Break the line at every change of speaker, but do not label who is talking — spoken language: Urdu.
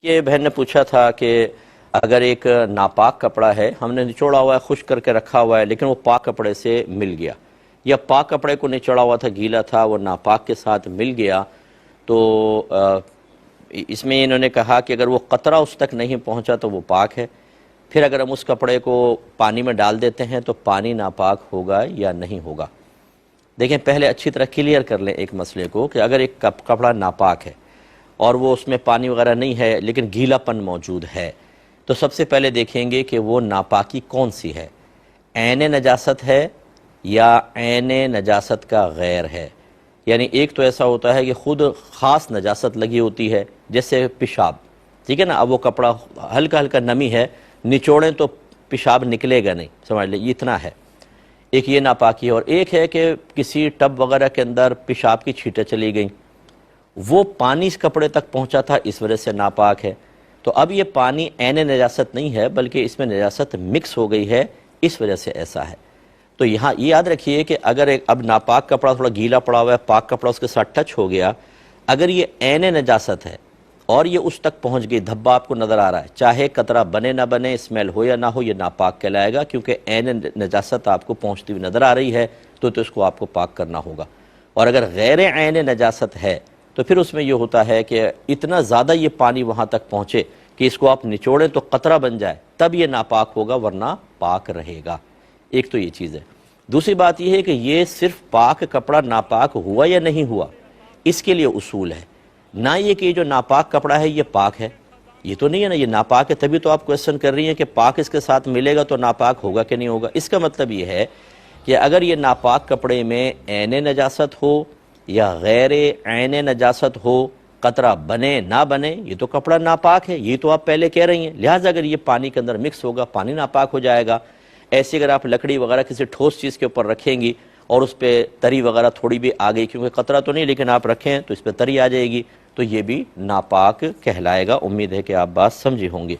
یہ بہن نے پوچھا تھا کہ اگر ایک ناپاک کپڑا ہے، ہم نے نچوڑا ہوا ہے، خشک کر کے رکھا ہوا ہے، لیکن وہ پاک کپڑے سے مل گیا، یا پاک کپڑے کو نچوڑا ہوا تھا، گیلا تھا، وہ ناپاک کے ساتھ مل گیا، تو اس میں انہوں نے کہا کہ اگر وہ قطرہ اس تک نہیں پہنچا تو وہ پاک ہے۔ پھر اگر ہم اس کپڑے کو پانی میں ڈال دیتے ہیں تو پانی ناپاک ہوگا یا نہیں ہوگا؟ دیکھیں، پہلے اچھی طرح کلیئر کر لیں ایک مسئلے کو کہ اگر ایک کپڑا ناپاک ہے اور وہ اس میں پانی وغیرہ نہیں ہے لیکن گیلا پن موجود ہے، تو سب سے پہلے دیکھیں گے کہ وہ ناپاکی کون سی ہے، عین نجاست ہے یا عین نجاست کا غیر ہے۔ یعنی ایک تو ایسا ہوتا ہے کہ خود خاص نجاست لگی ہوتی ہے، جیسے پیشاب، ٹھیک ہے نا، اب وہ کپڑا ہلکا ہلکا نمی ہے، نچوڑیں تو پیشاب نکلے گا نہیں، سمجھ لیں، یہ اتنا ہے، ایک یہ ناپاکی ہے۔ اور ایک ہے کہ کسی ٹب وغیرہ کے اندر پیشاب کی چھینٹیں چلی گئیں، وہ پانی اس کپڑے تک پہنچا تھا، اس وجہ سے ناپاک ہے۔ تو اب یہ پانی عین نجاست نہیں ہے بلکہ اس میں نجاست مکس ہو گئی ہے، اس وجہ سے ایسا ہے۔ تو یہاں یہ یاد رکھیے کہ اگر اب ناپاک کپڑا تھوڑا گیلا پڑا ہوا ہے، پاک کپڑا اس کے ساتھ ٹچ ہو گیا، اگر یہ عین نجاست ہے اور یہ اس تک پہنچ گئی، دھبا آپ کو نظر آ رہا ہے، چاہے قطرہ بنے نہ بنے، اسمیل ہو یا نہ ہو، یہ ناپاک کہلائے گا، کیونکہ عین نجاست آپ کو پہنچتی ہوئی نظر آ رہی ہے، تو اس کو آپ کو پاک کرنا ہوگا۔ اور اگر غیر عین نجاست ہے تو پھر اس میں یہ ہوتا ہے کہ اتنا زیادہ یہ پانی وہاں تک پہنچے کہ اس کو آپ نچوڑیں تو قطرہ بن جائے، تب یہ ناپاک ہوگا، ورنہ پاک رہے گا۔ ایک تو یہ چیز ہے۔ دوسری بات یہ ہے کہ یہ صرف پاک کپڑا ناپاک ہوا یا نہیں ہوا، اس کے لیے اصول ہے، نہ یہ کہ جو ناپاک کپڑا ہے یہ پاک ہے، یہ تو نہیں ہے نا، یہ ناپاک ہے، تبھی تو آپ کویسچن کر رہی ہیں کہ پاک اس کے ساتھ ملے گا تو ناپاک ہوگا کہ نہیں ہوگا۔ اس کا مطلب یہ ہے کہ اگر یہ ناپاک کپڑے میں عین نجاست ہو یا غیر عین نجاست ہو، قطرہ بنے نہ بنے، یہ تو کپڑا ناپاک ہے، یہ تو آپ پہلے کہہ رہی ہیں، لہٰذا اگر یہ پانی کے اندر مکس ہوگا، پانی ناپاک ہو جائے گا۔ ایسے اگر آپ لکڑی وغیرہ کسی ٹھوس چیز کے اوپر رکھیں گی اور اس پہ تری وغیرہ تھوڑی بھی آ گئی، کیونکہ قطرہ تو نہیں لیکن آپ رکھیں تو اس پہ تری آ جائے گی، تو یہ بھی ناپاک کہلائے گا۔ امید ہے کہ آپ بات سمجھی ہوں گی۔